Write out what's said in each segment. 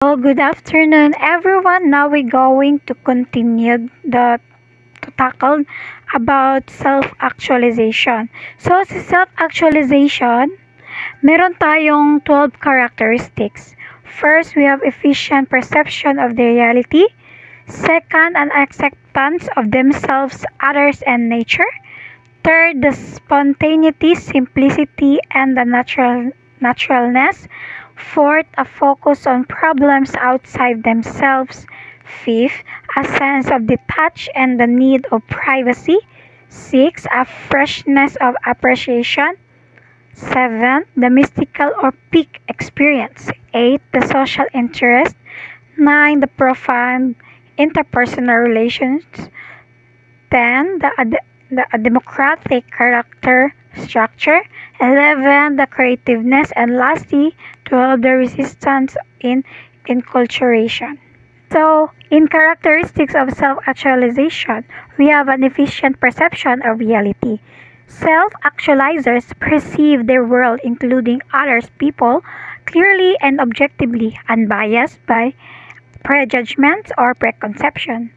Well, good afternoon, everyone. Now we're going to continue to tackle about self-actualization. So, sa self-actualization, meron tayong 12 characteristics. First, we have efficient perception of the reality. Second, an acceptance of themselves, others, and nature. Third, the spontaneity, simplicity, and the naturalness. Fourth, a focus on problems outside themselves. Fifth, a sense of detach and the need of privacy. Six, a freshness of appreciation. Seven, the mystical or peak experience. Eight, the social interest. Nine, the profound interpersonal relations. 10, the democratic character structure. 11, the creativeness. And lastly, 12, the resistance in enculturation. So, in characteristics of self-actualization, we have an efficient perception of reality. Self-actualizers perceive their world, including others people, clearly and objectively, unbiased by prejudgments or preconception.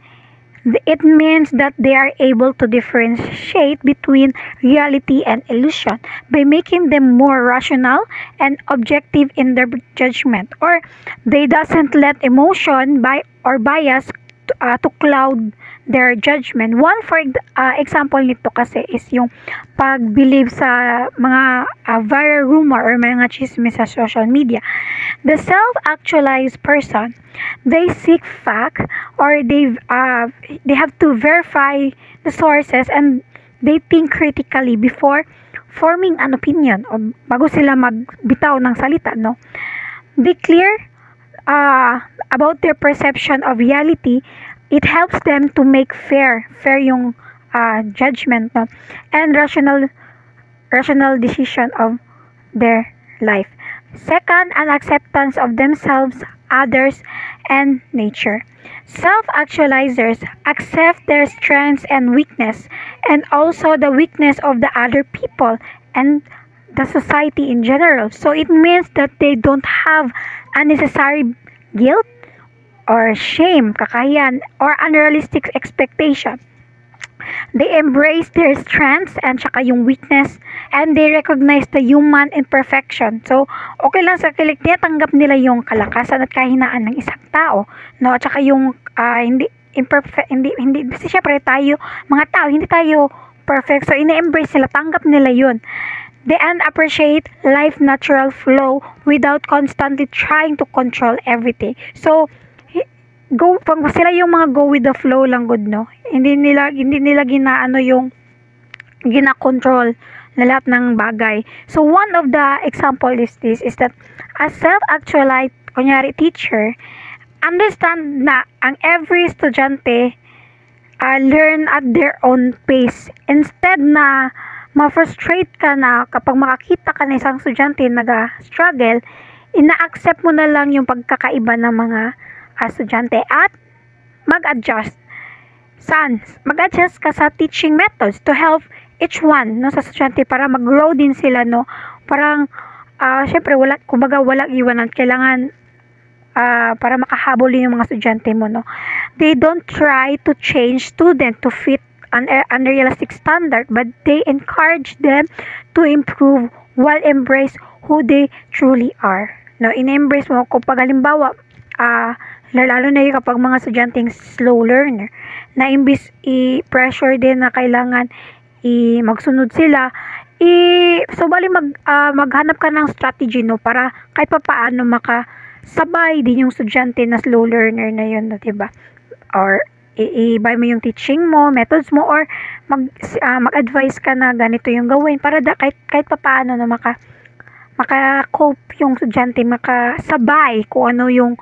It means that they are able to differentiate between reality and illusion by making them more rational and objective in their judgment, or they doesn't let emotion or bias to cloud their judgment. One for example nito kasi is yung pag-believe sa mga viral rumor or mga chismis sa social media. The self-actualized person, they seek fact, or they have to verify the sources, and they think critically before forming an opinion o bago sila magbitaw ng salita, no? They clear about their perception of reality. It helps them to make fair yung judgment, no? And rational decision of their life. Second, an acceptance of themselves, others, and nature. Self-actualizers accept their strengths and weakness, and also the weakness of the other people and the society in general. So it means that they don't have unnecessary guilt or shame, kakahiyan, or unrealistic expectation. They embrace their strengths and saka yung weakness, and they recognize the human imperfection. So, okay lang sa kilig niya, tanggap nila yung kalakasan at kahinaan ng isang tao, no? At saka yung hindi imperfect, hindi kasi syempre tayo, mga tao, hindi tayo perfect. So, ina-embrace nila, tanggap nila yun. They appreciate life natural flow without constantly trying to control everything. So, pag sila yung mga go with the flow lang, good, no? Hindi nila ginaano yung gina-control na lahat ng bagay. So one of the example is that a self-actualized kunyari teacher understand na ang every estudyante learn at their own pace. Instead na ma-frustrate ka na kapag makakita ka na isang estudyante nag-struggle, ina-accept mo na lang yung pagkakaiba ng mga estudyante at mag-adjust. Mag-adjust ka sa teaching methods to help each one, no, sa estudyante para mag-grow din sila, no. Parang syempre wala iwanan, kailangan para makahabol din yung mga estudyante mo, no. They don't try to change student to fit an unrealistic standard, but they encourage them to improve while embrace who they truly are, no. In-embrace mo kung pag halimbawa lalo na yung kapag mga estudyanteng slow learner na imbis i-pressure din na kailangan magsunod sila, so bali maghanap ka ng strategy, no, para kahit papaano makasabay din yung estudyante na slow learner na yun, no, diba? Or i-buy mo yung teaching mo, methods mo, or mag-advise ka na ganito yung gawin para kahit papaano na maka-cope yung estudyante, makasabay kung ano yung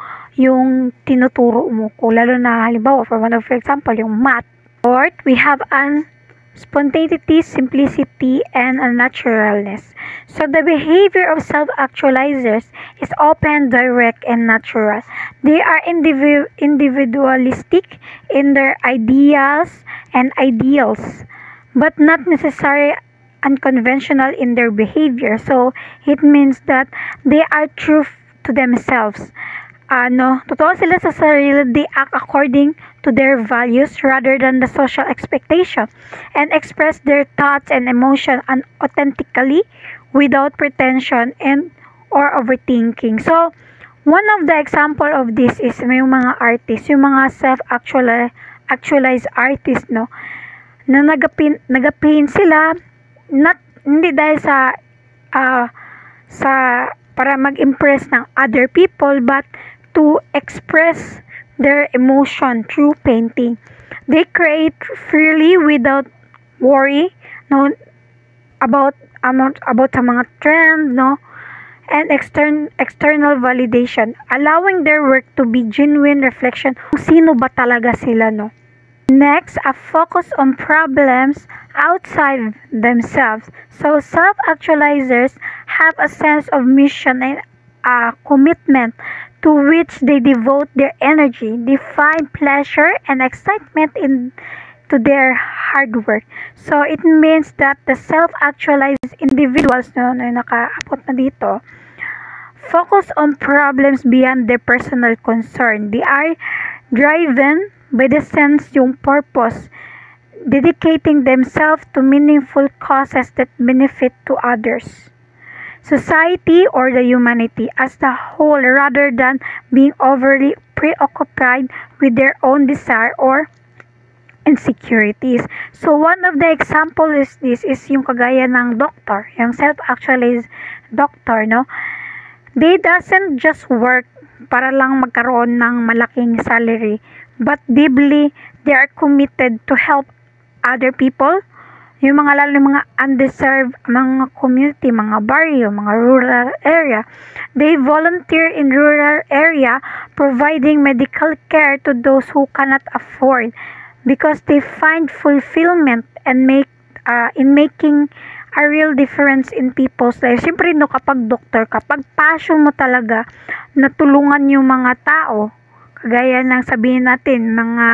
tinuturo mo, kung lalo na halimbawa for example yung math. Fourth, we have an spontaneity, simplicity, and a naturalness. So the behavior of self-actualizers is open, direct, and natural. They are individualistic in their ideas and ideals, but not necessarily unconventional in their behavior. So it means that they are true to themselves. totoo sila sa sarili, they act according to their values rather than the social expectation, and express their thoughts and emotion authentically without pretension and or overthinking. So, one of the example of this is may mga artists, yung mga self-actualized artists, no, na nagapaint sila, hindi dahil sa para mag-impress ng other people, but to express their emotion through painting. They create freely without worry, no, about sa mga trend, no, and external validation, allowing their work to be genuine reflection kung sino ba talaga sila, no. Next, a focus on problems outside themselves. So self-actualizers have a sense of mission and a commitment to which they devote their energy. They find pleasure and excitement to their hard work. So it means that the self-actualized individuals, no, na nakaabot na dito, focus on problems beyond their personal concern. They are driven by the sense yung purpose, dedicating themselves to meaningful causes that benefit to others, society, or the humanity as the whole, rather than being overly preoccupied with their own desire or insecurities. So one of the example is this is yung kagaya ng doctor, yung self-actualized doctor, no? They doesn't just work para lang magkaroon ng malaking salary, but deeply they are committed to help other people, yung mga lalo mga undeserved mga community, mga barrio, mga rural area. They volunteer in rural area providing medical care to those who cannot afford, because they find fulfillment and in making a real difference in people's lives. Siyempre, no, kapag doktor, kapag passion mo talaga na tulungan yung mga tao, kagaya ng sabihin natin, mga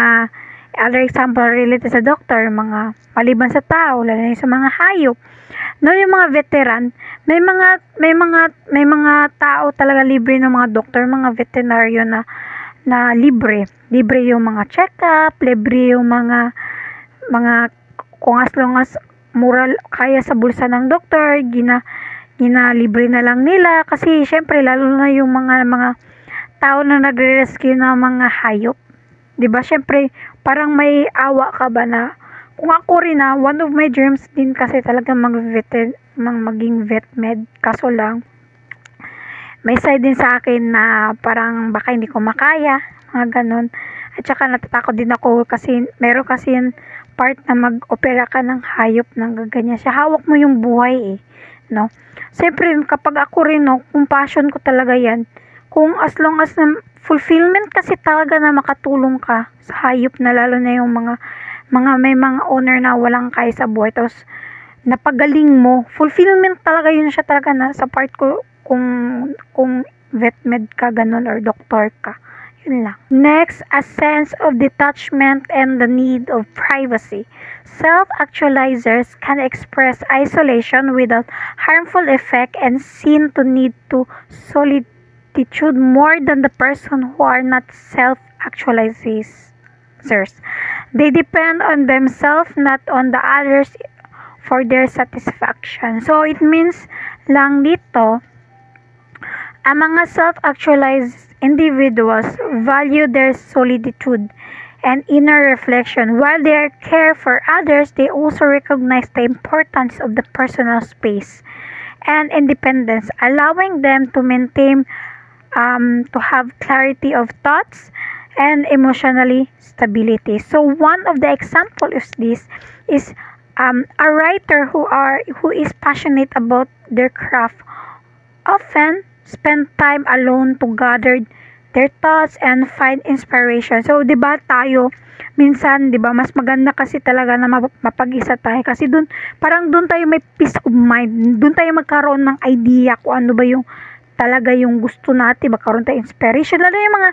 other example related sa doctor, mga maliban sa tao, lalo na sa mga hayop, no, yung mga veteran, may mga tao talaga libre ng mga doktor, mga veterinaryo na libre yung mga check-up, libre yung mga kung as long as mural kaya sa bulsa ng doktor, libre na lang nila, kasi syempre lalo na yung mga tao na nagre-rescue ng mga hayop, 'di ba? Syempre parang may awa ka ba na, kung ako rin one of my dreams din kasi talaga maging vet med, kaso lang may side din sa akin na parang baka hindi ko makaya, mga ganon. At saka natatakot din ako kasi meron kasi yung part na mag-opera ka ng hayop ng ganyan siya, hawak mo yung buhay no. Siyempre kapag ako rin, no, kung passion ko talaga yan, kung as long as na fulfillment kasi talaga na makatulong ka sa hayop, na lalo na yung mga may mga owner na walang kaya sa buhay, tapos napagaling mo, fulfillment talaga yun siya talaga na sa part ko, kung vet med ka ganon or doctor ka, yun lang. Next, a sense of detachment and the need of privacy. Self-actualizers can express isolation without harmful effect and seem to need to solitude more than the person who are not self-actualizers. They depend on themselves, not on the others, for their satisfaction. So it means lang dito, ang mga self-actualized individuals value their solitude and inner reflection. While they care for others, they also recognize the importance of the personal space and independence, allowing them to maintain to have clarity of thoughts and emotionally stability. So one of the example of this is a writer who is passionate about their craft often spend time alone to gather their thoughts and find inspiration. So 'di ba tayo minsan, 'di ba, mas maganda kasi talaga na mapag-isa tayo, kasi doon tayo may peace of mind. Doon tayo magkaroon ng idea kung ano ba yung talaga yung gusto natin, magkaroon tayo inspiration. Lalo yung mga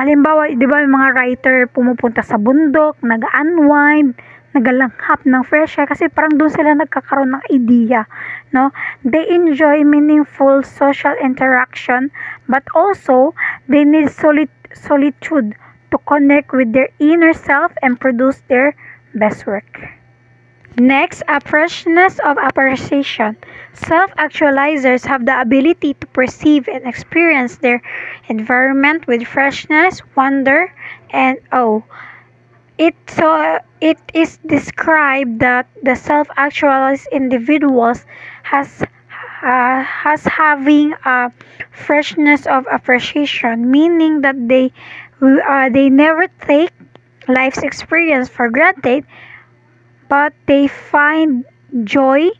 halimbawa, 'di ba, yung mga writer pumupunta sa bundok, nag-unwind, nagalanghap ng fresh air kasi parang doon sila nagkakaroon ng idea, no? They enjoy meaningful social interaction, but also they need solitude to connect with their inner self and produce their best work. Next, a freshness of appreciation. Self-actualizers have the ability to perceive and experience their environment with freshness, wonder, and awe. It is described that the self-actualized individuals has having a freshness of appreciation, meaning that they never take life's experience for granted, but they find joy,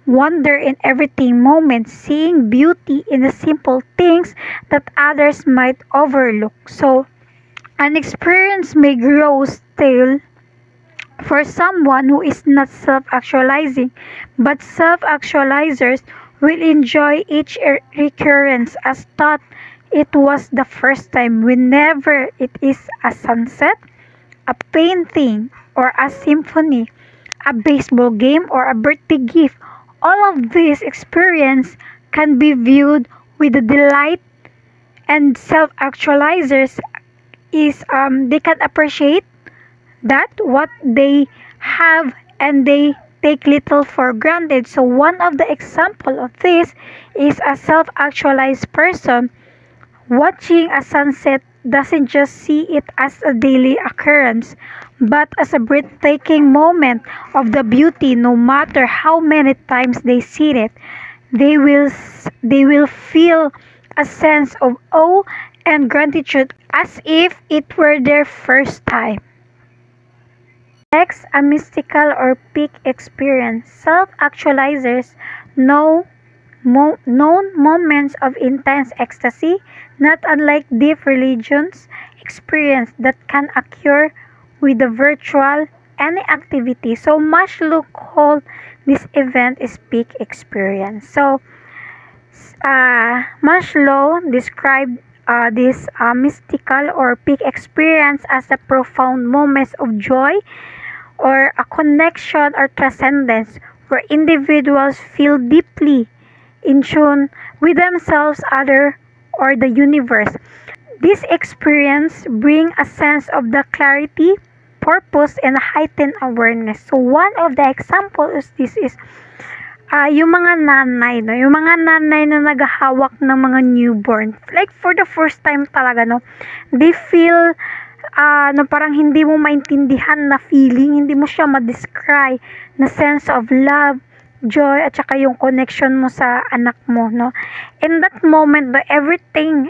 wonder in everything moment, seeing beauty in the simple things that others might overlook. So, an experience may grow stale for someone who is not self-actualizing, but self-actualizers will enjoy each recurrence as thought it was the first time whenever it is a sunset, a painting, or a symphony, a baseball game, or a birthday gift. All of these experience can be viewed with the delight, and self-actualizers is they can appreciate that what they have and they take little for granted. So one of the example of this is a self-actualized person watching a sunset doesn't just see it as a daily occurrence, but as a breathtaking moment of the beauty. No matter how many times they see it, they will feel a sense of awe and gratitude as if it were their first time. Next, a mystical or peak experience. Self-actualizers know known moments of intense ecstasy, not unlike deep religions experience that can occur with the virtual any activity. So Maslow called this event is peak experience. So Maslow described this mystical or peak experience as a profound moments of joy or a connection or transcendence where individuals feel deeply in tune with themselves, other, or the universe. This experience brings a sense of the clarity, purpose, and heightened awareness. So one of the examples this is yung mga nanay, no? Yung mga nanay na naghahawak ng mga newborn. Like for the first time talaga, no? They feel no, parang hindi mo maintindihan na feeling, hindi mo siya ma-describe na sense of love, joy, at saka yung connection mo sa anak mo, no? In that moment, no, everything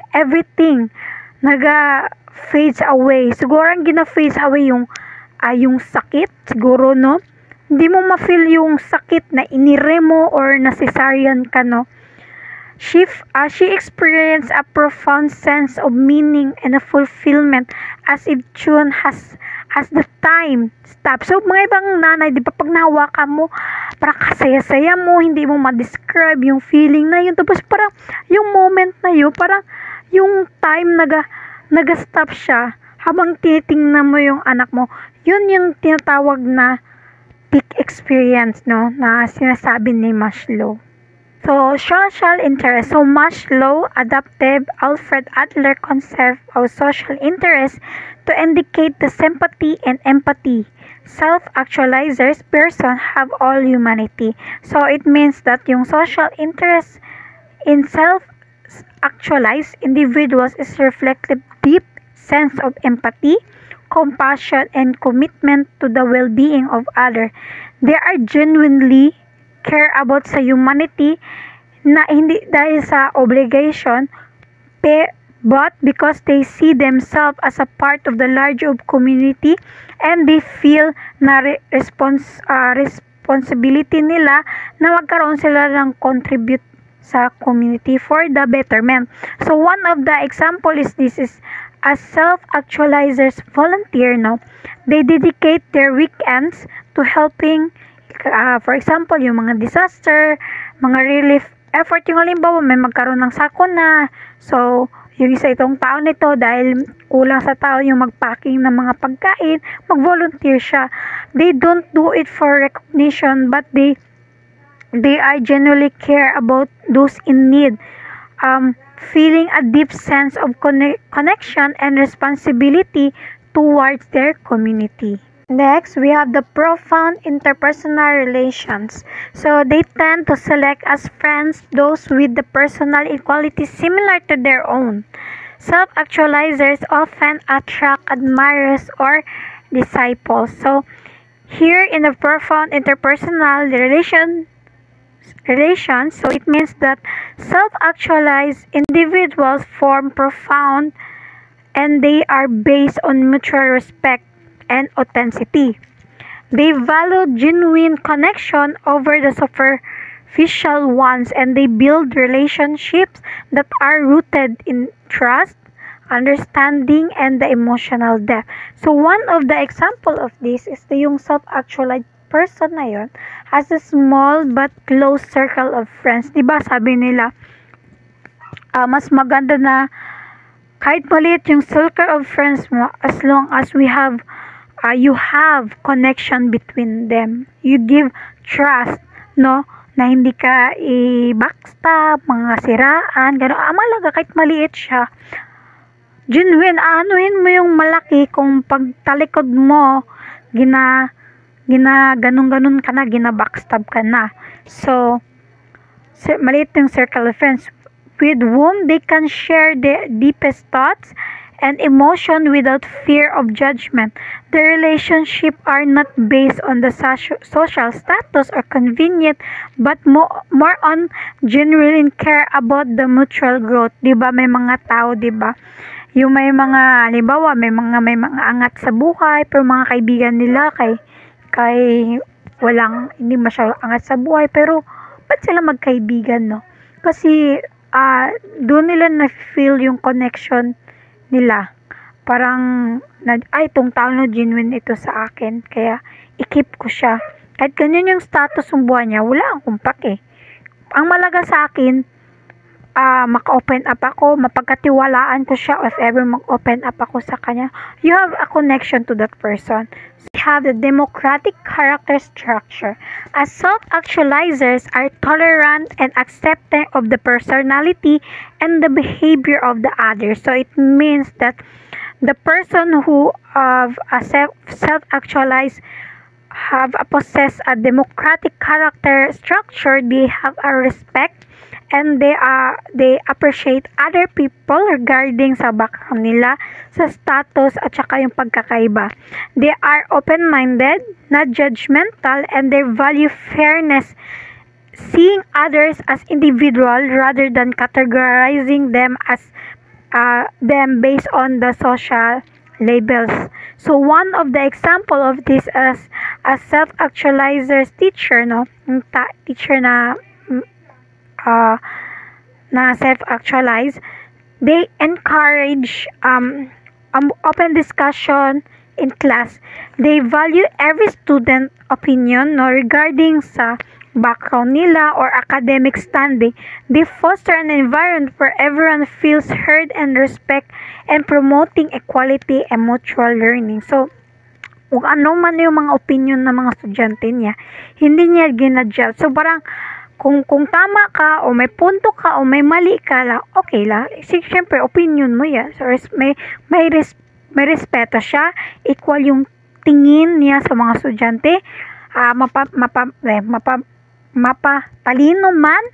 naga-fades away. Siguro ang gina-fades away yung sakit, siguro, no? Hindi mo ma-feel yung sakit na inire mo or na cesarean ka, no? She experienced a profound sense of meaning and a fulfillment as if June has the time stop. So, mga ibang nanay, di ba, pag nahawakan mo, parang kasaya-saya mo, hindi mo ma-describe yung feeling na yun. Tapos, parang yung moment na yun, parang yung time naga-stop siya habang tinitingnan mo yung anak mo. Yun yung tinatawag na peak experience, no, na sinasabi ni Maslow. So, social interest. So, Maslow adopted Alfred Adler concept of social interest to indicate the sympathy and empathy. Self-actualizers person have all humanity. So, it means that yung social interest in self-actualized individuals is reflective deep sense of empathy, compassion, and commitment to the well-being of others. They are genuinely care about sa humanity na hindi dahil sa obligation but because they see themselves as a part of the larger community and they feel na responsibility nila na magkaroon sila ng contribute sa community for the betterment. So one of the example is this is as self-actualizers volunteer, no? They dedicate their weekends to helping for example, yung mga disaster, mga relief effort, yung halimbawa may magkaroon ng sakuna, so Yung isa itong tao nito, dahil kulang sa tao yung magpacking ng mga pagkain, mag-volunteer siya. They don't do it for recognition, but they are genuinely care about those in need, feeling a deep sense of connection and responsibility towards their community. Next, we have the profound interpersonal relations. So, they tend to select as friends those with the personal qualities similar to their own. Self-actualizers often attract admirers or disciples. So, here in the profound interpersonal relations, so it means that self-actualized individuals form profound and they are based on mutual respect and authenticity. They value genuine connection over the superficial ones, and they build relationships that are rooted in trust, understanding, and the emotional depth. So one of the example of this is yung self-actualized person na yun has a small but close circle of friends. Diba sabi nila, mas maganda na kahit maliit yung circle of friends mo, as long as you have connection between them. You give trust, no? Na hindi ka i-backstab, mga siraan, gano'n. Malaga, kahit maliit siya. Genuine, anuhin mo yung malaki kung pagtalikod mo, ganun-ganun ka na, gina-backstab ka na. So, maliit yung circle of friends with whom they can share their deepest thoughts and emotion without fear of judgment. The relationship are not based on the social status or convenience, but more on genuine care about the mutual growth. Diba may mga tao, diba? Yung may mga, halimbawa, may mga angat sa buhay, pero mga kaibigan nila kay hindi masyadong angat sa buhay, pero ba't sila magkaibigan, no? Kasi doon nila na-feel yung connection nila. Parang, itong tao na genuine ito sa akin, kaya i-keep ko siya. Kahit ganyan yung status ng buhay niya, wala akong pake. Ang malaga sa akin, maka-open up ako, mapagkatiwalaan ko siya, if ever mag-open up ako sa kanya, you have a connection to that person. So, we have the democratic character structure. As self-actualizers are tolerant and accepting of the personality and the behavior of the other. So, it means that the person who self-actualized possess a democratic character structure, they have a respect and they appreciate other people regarding sa background nila, sa status at saka yung pagkakaiba. They are open-minded, not judgmental, and they value fairness, seeing others as individual rather than categorizing them as them based on the social labels. So one of the example of this as a self-actualizer's teacher, no, teacher na self-actualize, they encourage open discussion in class. They value every student opinion, no, regarding sa background nila or academic standing. They foster an environment where everyone feels heard and respect, and promoting equality and mutual learning. So, kung ano man yung mga opinion ng mga estudyante niya, hindi niya ginadjudge. So, parang kung tama ka o may punto ka o may mali ka lang, okay lang. Siyempre, opinion mo yan. So, may respeto siya. Equal yung tingin niya sa mga estudyante. Mapatalino man,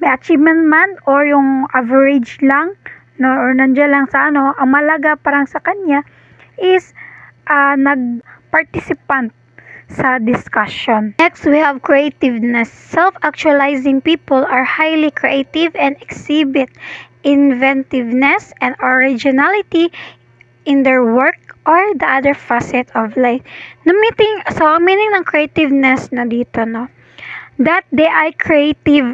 may achievement man, or yung average lang, no, or nandiyan lang sa ang malaga parang sa kanya is nag-participant sa discussion. Next, we have creativeness. Self-actualizing people are highly creative and exhibit inventiveness and originality in their work or the other facet of life. So, meaning ng creativeness na dito, no? That they are creative,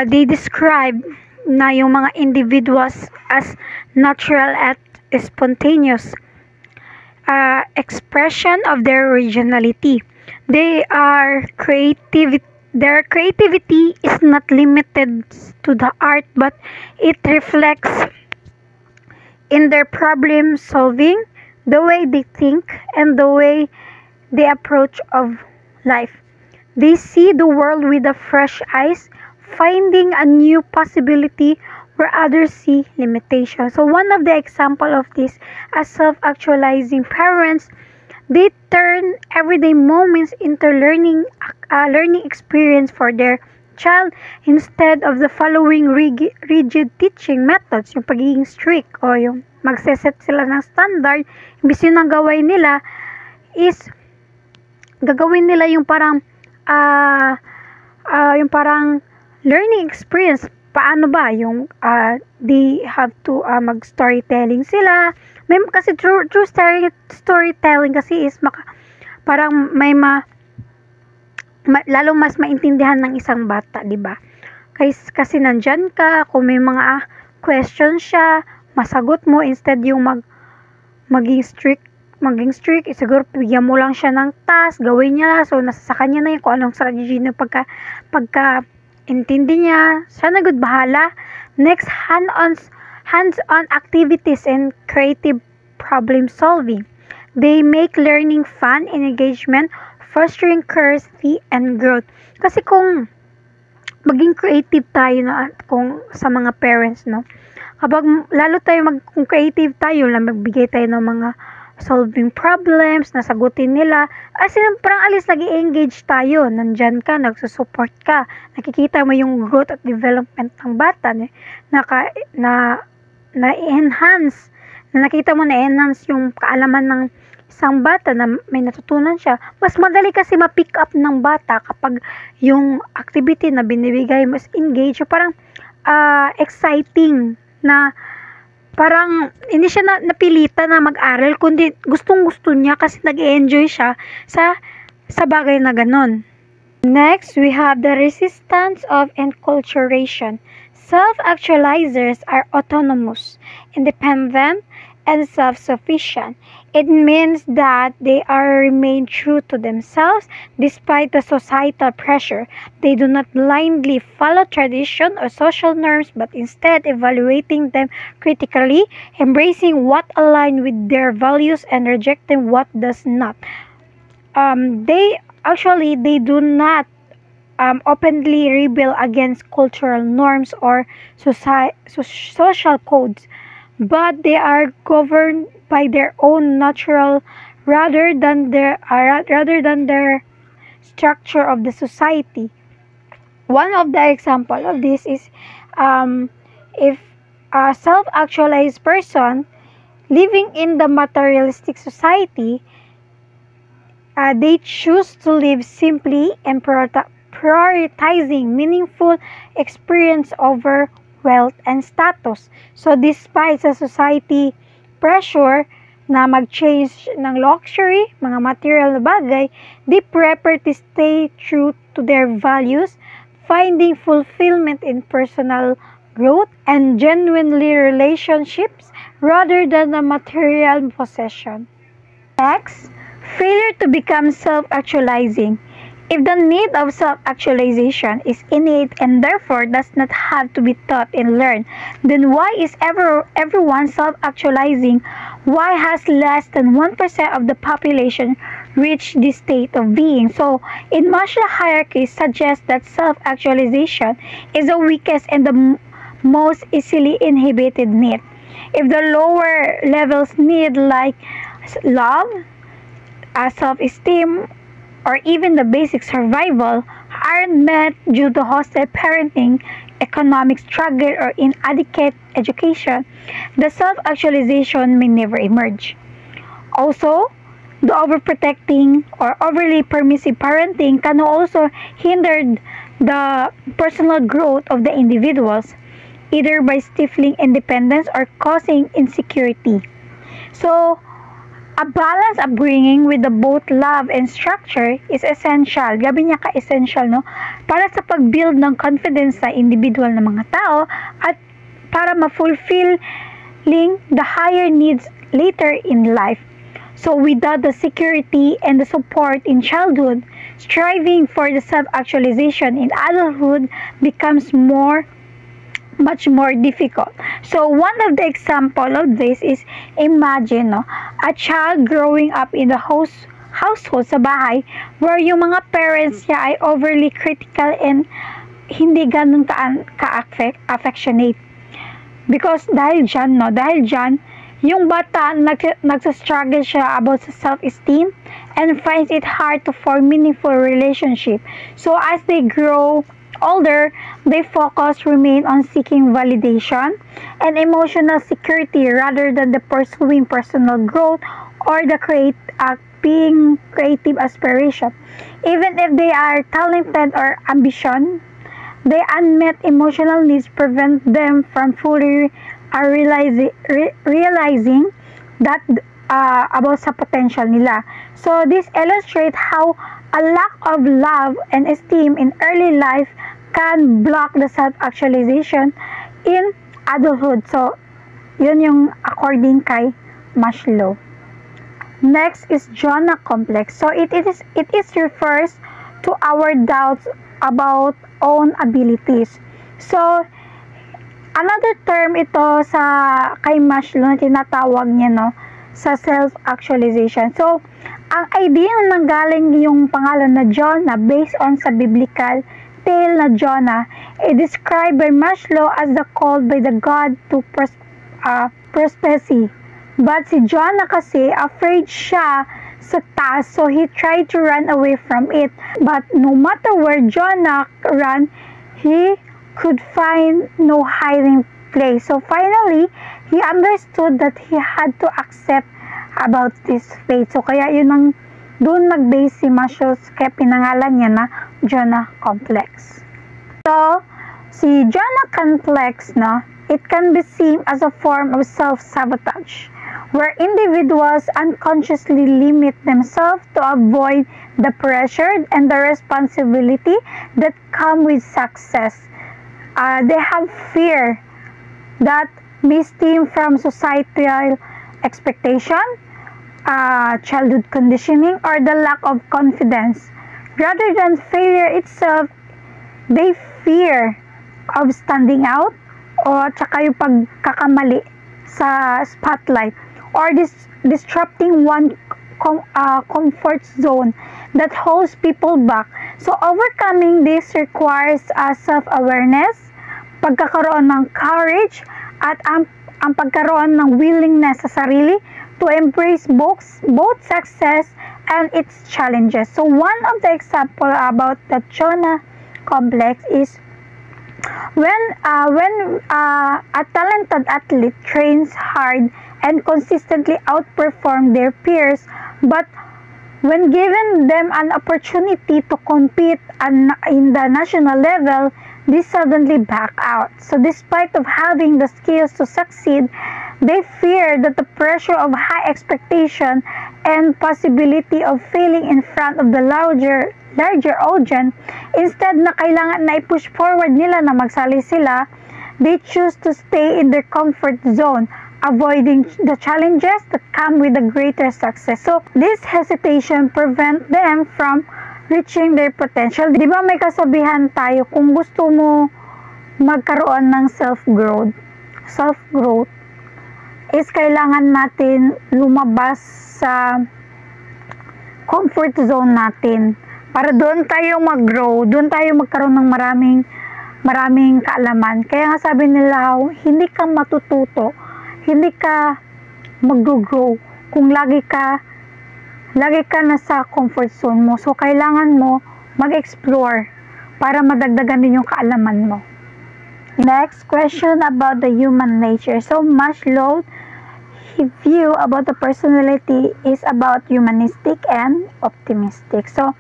they describe na yung mga individuals as natural at spontaneous expression of their originality. Their creativity is not limited to the art, but it reflects in their problem solving, the way they think, and the way they approach of life. They see the world with a fresh eyes, finding a new possibility where others see limitations. So one of the example of this, as self-actualizing parents, they turn everyday moments into learning experience for their child instead of the following rigid teaching methods, yung pagiging strict o yung magseset sila ng standard. Imbis yun ang gawin nila is gagawin nila yung parang learning experience. Paano ba yung they have to mag-storytelling sila. May kasi true storytelling kasi is parang may lalo mas maintindihan ng isang bata, di ba? Kasi nandyan ka, kung may mga question siya, masagot mo instead yung maging strict, siguro bigyan mo lang siya ng task, gawin niya, so nasa sa kanya na yun kung anong strategy na pagka intindi niya, sana good bahala. Next, hands-on activities and creative problem solving. They make learning fun and engagement, fostering curiosity and growth. Kasi kung maging creative tayo kung sa mga parents, no? Kapag lalo tayo kung creative tayo, magbigay tayo ng mga solving problems, nasagutin nila, as in, parang nag-i-engage tayo, nandyan ka, nagsusupport ka, nakikita mo yung growth at development ng bata, na-enhance, nakita mo na-enhance yung kaalaman ng isang bata na may natutunan siya. Mas madali kasi ma-pick up ng bata kapag yung activity na binibigay mas engage, parang exciting na parang hindi siya napilitan na mag-aral, kundi gustong-gusto niya kasi nag-enjoy siya sa bagay na ganon. Next, we have the resistance of enculturation. Self-actualizers are autonomous, independent, and self-sufficient. It means that they remain true to themselves despite the societal pressure. They do not blindly follow tradition or social norms, but instead evaluating them critically, embracing what aligns with their values and rejecting what does not. They do not openly rebel against cultural norms or social codes, but they are governed by their own natural rather than their structure of the society. One of the example of this is if a self-actualized person living in the materialistic society, they choose to live simply and prioritizing meaningful experience over wealth and status. So despite sa society pressure na mag-change ng luxury, mga material na bagay, they prefer to stay true to their values, finding fulfillment in personal growth and genuinely relationships rather than a material possession. Next, failure to become self-actualizing. If the need of self-actualization is innate and therefore does not have to be taught and learned, then why is everyone self-actualizing? Why has less than 1% of the population reached this state of being? So, in Maslow hierarchy suggests that self-actualization is the weakest and the most easily inhibited need. If the lower levels need like love, self-esteem, or even the basic survival aren't met due to hostile parenting, economic struggle, or inadequate education, the self-actualization may never emerge. Also, the overprotecting or overly permissive parenting can also hinder the personal growth of the individuals, either by stifling independence or causing insecurity. So, a balanced upbringing with the both love and structure is essential. Gabi niya ka-essential, no? Para sa pag-build ng confidence sa individual ng mga tao at para ma-fulfilling the higher needs later in life. So without the security and the support in childhood, striving for the self-actualization in adulthood becomes more much more difficult. So one of the example of this is, imagine a child growing up in the household sa bahay where yung mga parents niya ay overly critical and hindi ganun ka-affectionate. Because dahil dyan, yung bata nagsastruggle siya about sa self-esteem and finds it hard to form meaningful relationship. So as they grow older, they remain on seeking validation and emotional security rather than the pursuing personal growth or the being creative aspiration. Even if they are talented or ambition, the unmet emotional needs prevent them from fully realizing that about sa potential nila. So this illustrates how a lack of love and esteem in early life can block the self-actualization in adulthood. So yun yung according kay Maslow. Next is Jonah complex. So it refers to our doubts about own abilities. So another term ito sa kay Maslow na tinatawag niya sa self-actualization. So ang idea na nanggaling yung pangalan na Jonah based on sa biblical tale na Jonah, described by Maslow as the called by the God to prosperity. But si Jonah kasi, afraid siya sa task, so he tried to run away from it. But no matter where Jonah ran, he could find no hiding place. So finally, he understood that he had to accept about this fate. So kaya yun ang doon nag-base si Maslow, kaya pinangalan niya na Jonah complex. So, si Jonah complex, it can be seen as a form of self-sabotage, where individuals unconsciously limit themselves to avoid the pressure and the responsibility that come with success. They have fear that may stem from societal expectation, childhood conditioning, or the lack of confidence. Rather than failure itself, they fear of standing out o tsaka yung pagkakamali sa spotlight or disrupting one comfort zone that holds people back. So overcoming this requires self-awareness, pagkakaroon ng courage, at ang pagkaroon ng willingness sa sarili to embrace both success and its challenges. So one of the example about the Jonah complex is when a talented athlete trains hard and consistently outperform their peers, but when given them an opportunity to compete in the national level, they suddenly back out. So despite of having the skills to succeed, they fear that the pressure of high expectation and possibility of failing in front of the larger audience, instead na kailangan na i-push forward nila na magsali sila, they choose to stay in their comfort zone, avoiding the challenges that come with a greater success. So this hesitation prevent them from reaching their potential. Di ba may kasabihan tayo, kung gusto mo magkaroon ng self-growth is kailangan natin lumabas sa comfort zone natin para doon tayo mag-grow, doon tayo magkaroon ng maraming kaalaman. Kaya nga sabi nila, hindi ka matututo, hindi ka mag-grow kung lagi ka nasa comfort zone mo. So kailangan mo mag-explore para madagdagan din yung kaalaman mo. Next question about the human nature. So Maslow, his view about the personality is about humanistic and optimistic. So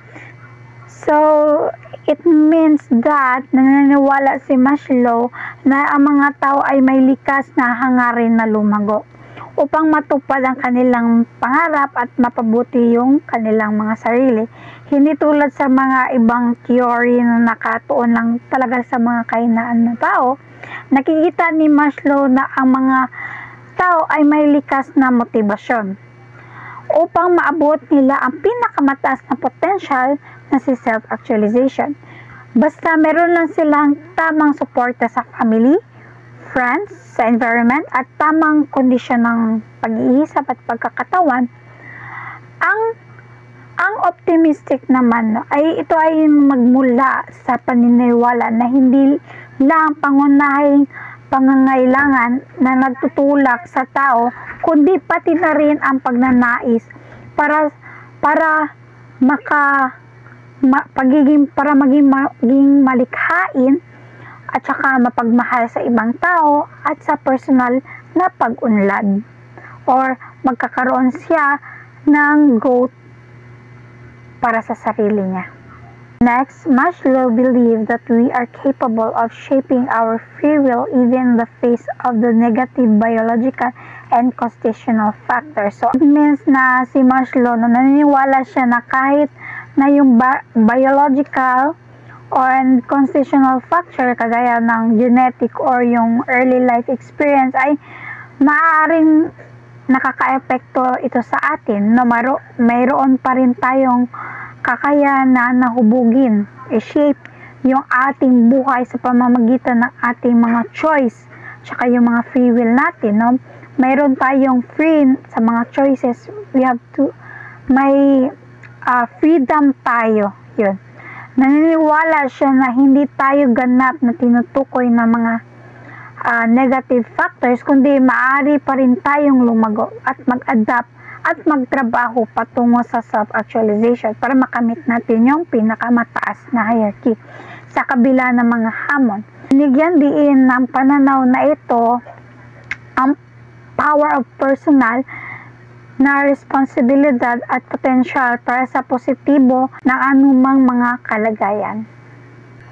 it means that naniniwala si Maslow na ang mga tao ay may likas na hangarin na lumago upang matupad ang kanilang pangarap at mapabuti yung kanilang mga sarili. Hindi tulad sa mga ibang theory na nakatuon lang talaga sa mga kahinaan ng tao, nakikita ni Maslow na ang mga tao ay may likas na motibasyon upang maabot nila ang pinakamataas na potential na si self-actualization. Basta meron lang silang tamang suporta sa family, friends, sa environment, at tamang kondisyon ng pag-iisip at pagkakatawan, ang optimistic naman ay ito ay magmula sa paniniwala na hindi lang pangunahing pangangailangan na nagtutulak sa tao, kundi pati na rin ang pagnanais para maging malikhain at saka mapagmahal sa ibang tao at sa personal na pag-unlad, or magkakaroon siya ng growth para sa sarili niya. Next, Maslow believed that we are capable of shaping our free will even in the face of the negative biological and constitutional factors. So, it means na si Maslow, naniniwala siya na kahit na yung biological or constitutional factor kagaya ng genetic or yung early life experience ay maaaring nakaka-epekto ito sa atin, no? Mayroon pa rin tayong kakayanan na hubugin, shape yung ating buhay sa pamamagitan ng ating mga choice, tsaka yung mga free will natin, no? Mayroon tayong free sa mga choices, may freedom tayo, yun. Naniniwala siya na hindi tayo ganap na tinutukoy ng mga negative factors, kundi maaari pa rin tayong lumago at mag-adapt at magtrabaho patungo sa self-actualization para makamit natin yung pinakamataas na hierarchy sa kabila ng mga hamon. Binigyan din ng pananaw na ito ang power of personal na responsibilidad at potential para sa positibo ng anumang mga kalagayan.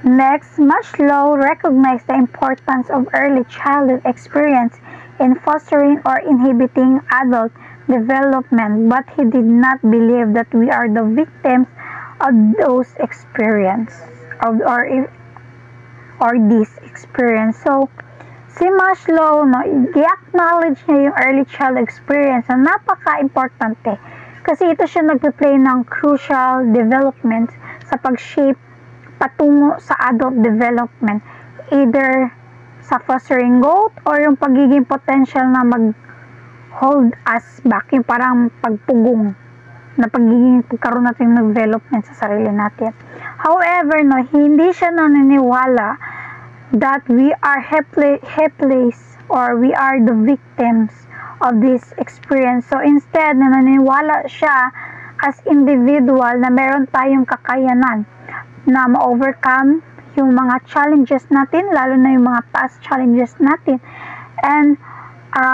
Next, Maslow recognized the importance of early childhood experience in fostering or inhibiting adult development, but he did not believe that we are the victims of those experiences or this experience. So, si Maslow, i-acknowledge niya yung early child experience na napaka-importante kasi ito siya nagpe-play ng crucial development sa pag-shape patungo sa adult development, either sa fostering growth or yung pagiging potential na mag-hold us back, yung parang pagpugong na pagkaroon natin ng development sa sarili natin. However, hindi siya naniniwala that we are helpless or we are the victims of this experience. So instead, naniniwala siya as individual na meron tayong kakayanan na ma-overcome yung mga challenges natin, lalo na yung mga past challenges natin, and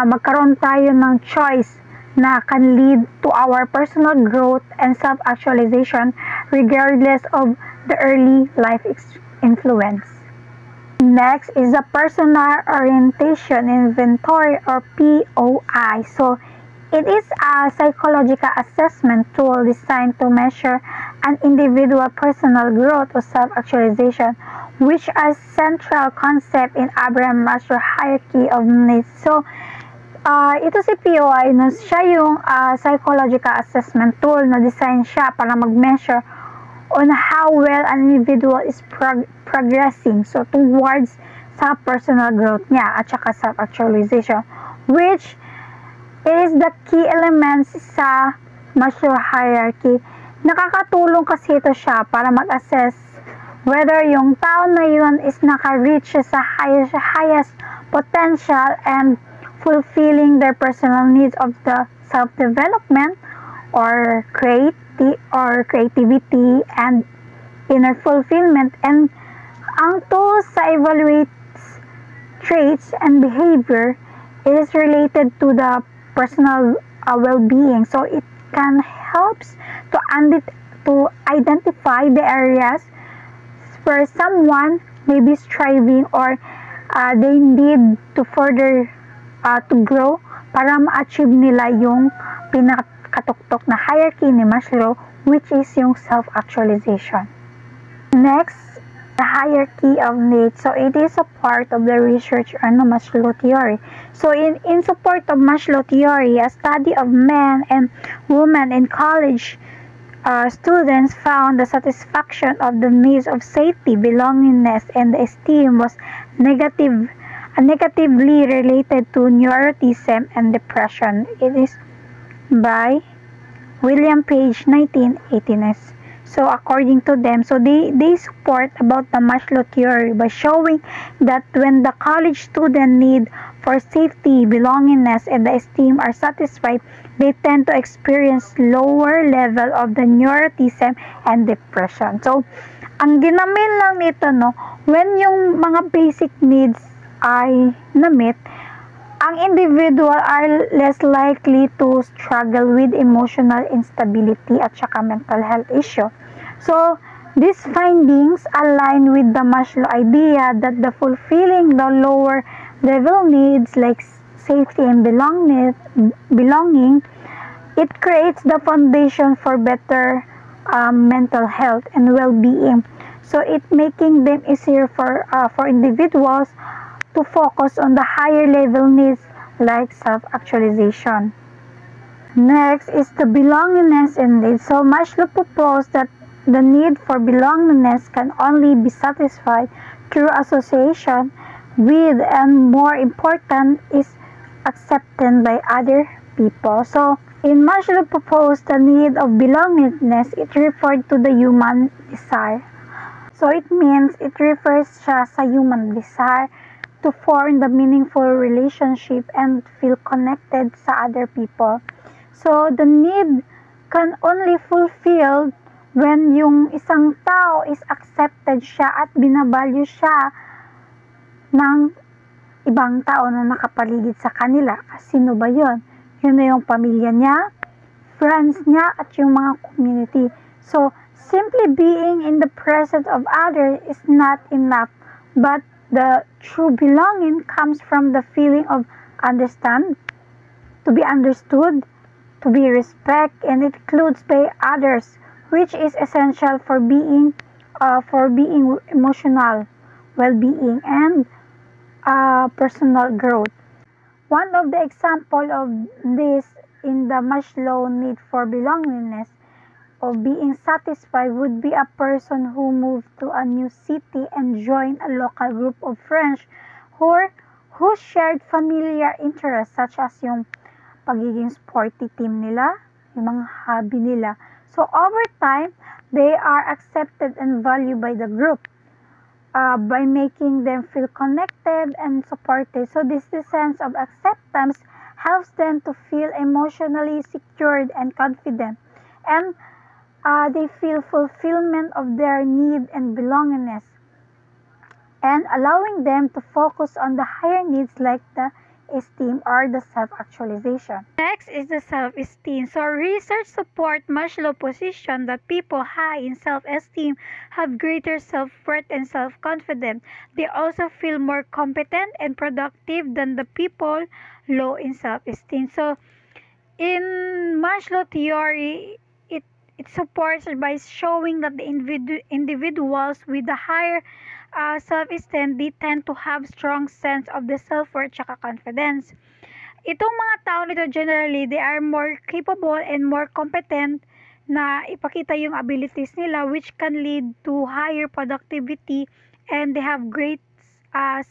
magkaroon tayo ng choice na can lead to our personal growth and self-actualization regardless of the early life influence. Next is the Personal Orientation Inventory, or POI. So, it is a psychological assessment tool designed to measure an individual personal growth or self-actualization, which is a central concept in Abraham Maslow's hierarchy of needs. So, ito si POI, siya yung psychological assessment tool na design siya para mag-measure on how well an individual is progressing, so towards sa personal growth niya at saka self-actualization, which is the key elements sa Maslow hierarchy. Nakakatulong kasi ito siya para mag-assess whether yung tao na yun is naka-reach sa highest potential and fulfilling their personal needs of the self-development or creativity and inner fulfillment. And ang tools sa evaluates traits and behavior is related to the personal well-being. So it can helps to identify the areas where someone may be striving or they need to further to grow para ma-achieve nila yung pinakatuktok na hierarchy ni Maslow, which is yung self-actualization. Next, the hierarchy of needs. So it is a part of the research on Maslow theory. So in support of Maslow theory, a study of men and women in college students found the satisfaction of the needs of safety, belongingness, and esteem was negative negatively related to neuroticism and depression. It is by William Page, 1989. So according to them, so they support about the Maslow theory by showing that when the college student need for safety, belongingness, and the esteem are satisfied, they tend to experience lower level of the neuroticism and depression. So, ang ginamin lang nito, no, when yung mga basic needs ay na-meet, ang individual are less likely to struggle with emotional instability at saka mental health issue. So, these findings align with the Maslow idea that the fulfilling the lower level needs like safety and belonging, it creates the foundation for better mental health and well-being. So, it making them easier for individuals to focus on the higher level needs like self-actualization. Next is the belongingness and needs. So Maslow proposed that the need for belongingness can only be satisfied through association with, and more important is acceptance by other people. So in Maslow proposed the need of belongingness, it referred to the human desire. So it means it refers siya sa human desire to form the meaningful relationship and feel connected sa other people. So, the need can only fulfilled when yung isang tao is accepted siya at binavalue siya ng ibang tao na nakapaligid sa kanila. Sino ba yun? Yun na yung pamilya niya, friends niya, at yung mga community. So, simply being in the presence of others is not enough, but the true belonging comes from the feeling of understand, to be understood, to be respected, and it includes by others, which is essential for being emotional well-being and personal growth. One of the example of this in the Maslow need for belongingness of being satisfied would be a person who moved to a new city and joined a local group of friends who shared familiar interests such as yung pagiging sporty team nila, yung mga hobby nila. So over time, they are accepted and valued by the group by making them feel connected and supported. So this sense of acceptance helps them to feel emotionally secured and confident. And they feel fulfillment of their need and belongingness, and allowing them to focus on the higher needs like the esteem or the self-actualization. Next is the self-esteem. So research support Maslow's position that people high in self-esteem have greater self-worth and self-confidence. They also feel more competent and productive than the people low in self-esteem. So in Maslow theory, it supports by showing that the individuals with the higher self-esteem, they tend to have strong sense of the self-worth at confidence. Itong mga tao nito generally, they are more capable and more competent na ipakita yung abilities nila, which can lead to higher productivity, and they have great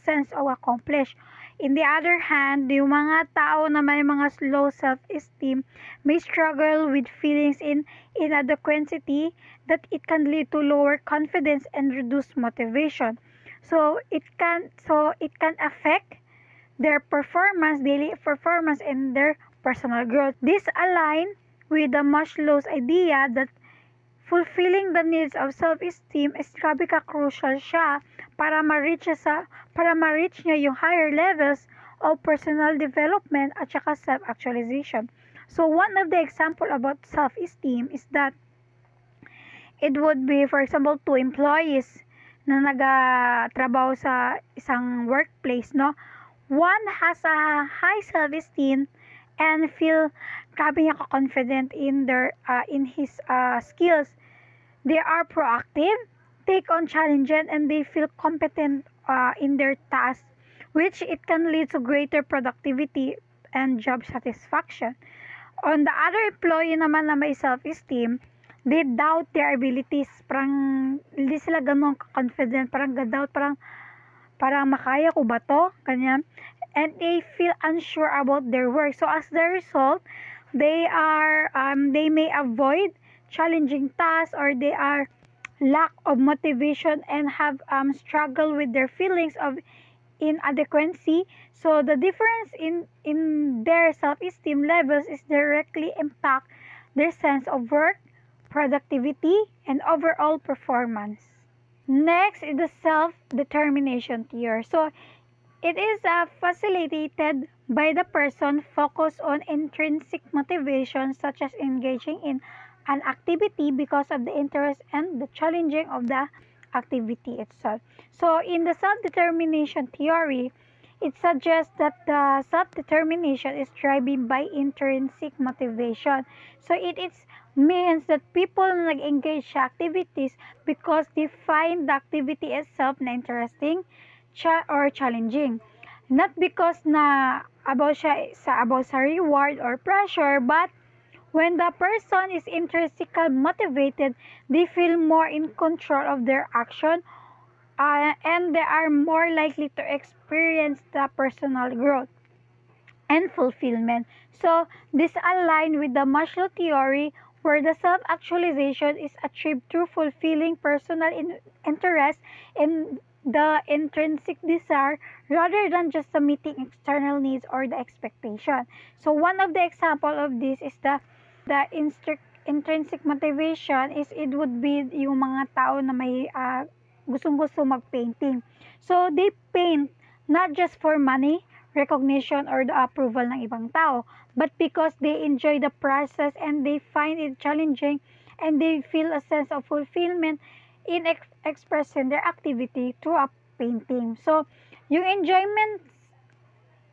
sense of accomplish. In the other hand, yung mga tao na may mga low self-esteem may struggle with feelings in inadequacy that it can lead to lower confidence and reduced motivation. So it can affect their performance, daily performance, and their personal growth. This align with the Maslow's idea that fulfilling the needs of self-esteem is grabe ka crucial siya para ma-reach niya yung higher levels of personal development at saka self-actualization. So one of the example about self-esteem is that it would be, for example, two employees na nagatrabaho sa isang workplace, no? One has a high self-esteem and feel grabe niya ka-confident in his skills. They are proactive, take on challenges, and they feel competent in their tasks, which it can lead to greater productivity and job satisfaction. On the other employee naman na may self-esteem, they doubt their abilities. Parang hindi sila ganun confident, parang doubt, parang parang makaya ko ba to? Ganyan. And they feel unsure about their work. So as the result, they may avoid challenging tasks, or they are lack of motivation and have struggle with their feelings of inadequacy. So the difference in their self-esteem levels is directly impact their sense of work, productivity, and overall performance. Next is the self-determination theory. So it is facilitated by the person focused on intrinsic motivation, such as engaging in an activity because of the interest and the challenging of the activity itself. So in the self-determination theory, it suggests that the self-determination is driven by intrinsic motivation. So it is means that people nag-engage sa activities because they find the activity itself na interesting or challenging. Not because na about sa reward or pressure, but when the person is intrinsically motivated, they feel more in control of their action, and they are more likely to experience the personal growth and fulfillment. So this aligns with the Maslow theory, where the self-actualization is achieved through fulfilling personal interest in the intrinsic desire rather than just meeting external needs or the expectation. So one of the example of this is the intrinsic motivation is it would be yung mga tao na may gustong-gusto mag-painting. So they paint not just for money, recognition, or the approval ng ibang tao, but because they enjoy the process and they find it challenging, and they feel a sense of fulfillment in expressing their activity through a painting. So yung enjoyment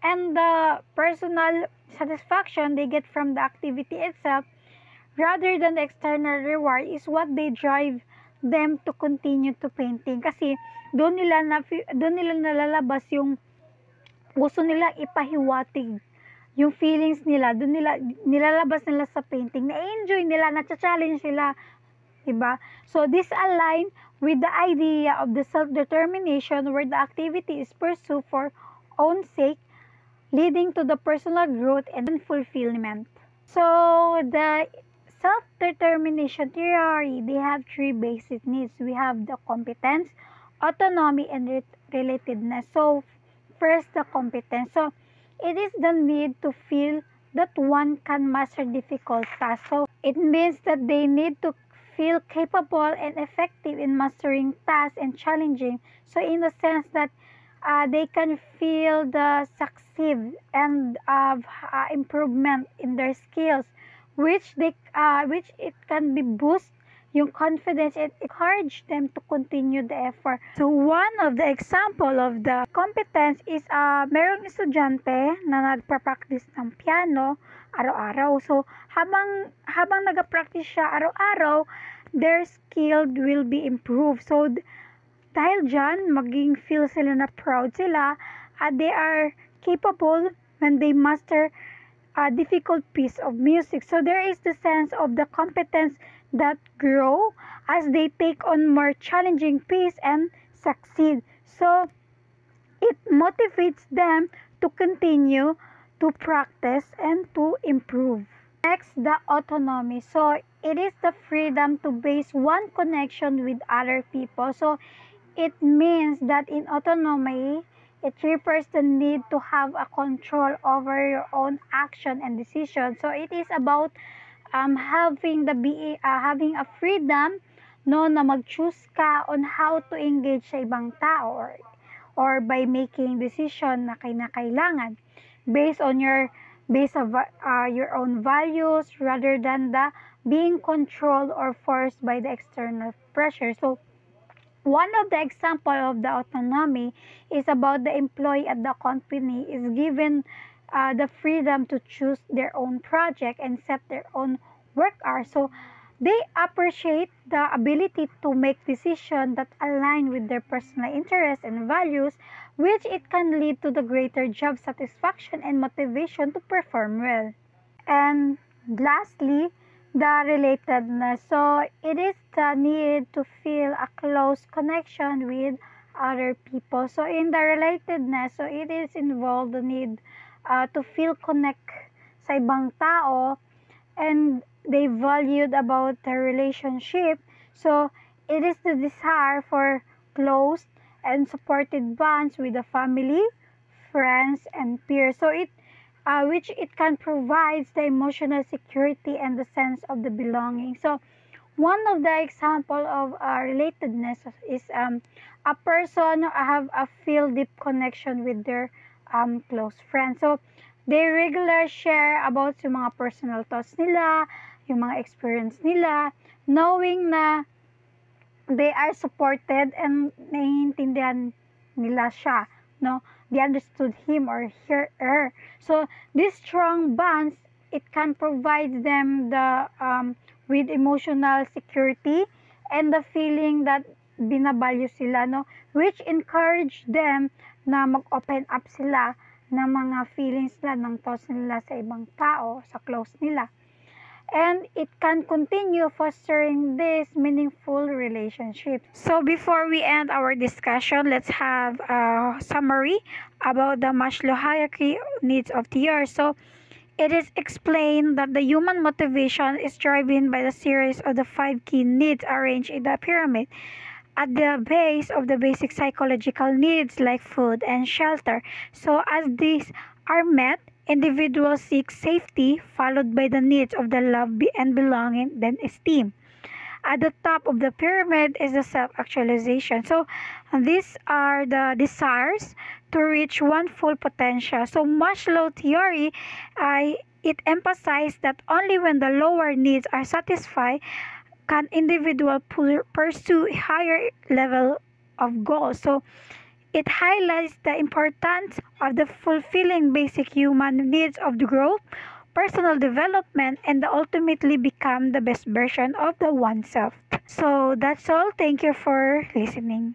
and the personal satisfaction they get from the activity itself rather than the external reward is what they drive them to continue to painting, kasi doon nila nalalabas yung gusto nila ipahiwatig yung feelings nila, doon nila nilalabas nila sa painting, na-enjoy nila, na-challenge sila, diba? So this align with the idea of the self-determination, where the activity is pursued for own sake, leading to the personal growth and fulfillment. So the self-determination theory, they have three basic needs. We have the competence, autonomy, and relatedness. So first, the competence. So it is the need to feel that one can master difficult tasks. So it means that they need to feel capable and effective in mastering tasks and challenging. So in the sense that they can feel the succeed and improvement in their skills, which it can be boost yung confidence and encourage them to continue the effort. So one of the example of the competence is merong estudyante na nagpa-practice ng piano araw-araw. So habang nag-practice siya araw-araw, their skill will be improved. So dahil dyan, maging feel sila na proud sila, they are capable when they master a difficult piece of music. So there is the sense of the competence that grow as they take on more challenging piece and succeed. So it motivates them to continue to practice and to improve. Next, the autonomy. So it is the freedom to base one connection with other people. So it means that in autonomy, it refers the need to have a control over your own action and decision. So it is about having a freedom, no, na mag-choose ka on how to engage sa ibang tao, or by making decision na kailangan based on your own values rather than the being controlled or forced by the external pressure. So one of the example of the autonomy is about the employee at the company is given the freedom to choose their own project and set their own work hours. So they appreciate the ability to make decisions that align with their personal interests and values, which it can lead to the greater job satisfaction and motivation to perform well. And lastly, the relatedness. So it is the need to feel a close connection with other people. So in the relatedness, so it is involved the need to feel connect sa ibang tao, and they valued about the relationship. So it is the desire for close and supported bonds with the family, friends, and peers. So it which it can provide the emotional security and the sense of the belonging. So one of the example of relatedness is a person have a feel deep connection with their close friends. So they regular share about yung mga personal thoughts nila, yung mga experience nila, knowing na they are supported and naiintindihan nila siya, no? They understood him or her. So these strong bonds, it can provide them the with emotional security and the feeling that binabalyo sila, no? Which encourage them na mag-open up sila ng mga feelings nila, ng thoughts nila sa ibang tao, sa close nila. And it can continue fostering this meaningful relationship. So before we end our discussion, let's have a summary about the Maslow hierarchy needs of the earth. So it is explained that the human motivation is driven by the series of the 5 key needs arranged in the pyramid at the base of the basic psychological needs like food and shelter. So as these are met, individuals seek safety, followed by the needs of the love and belonging, then esteem. At the top of the pyramid is the self-actualization. So these are the desires to reach one full potential. So Maslow theory, it emphasized that only when the lower needs are satisfied can individual pursue a higher level of goals. So it highlights the importance of the fulfilling basic human needs of the growth, personal development, and the ultimately become the best version of the oneself. So that's all. Thank you for listening.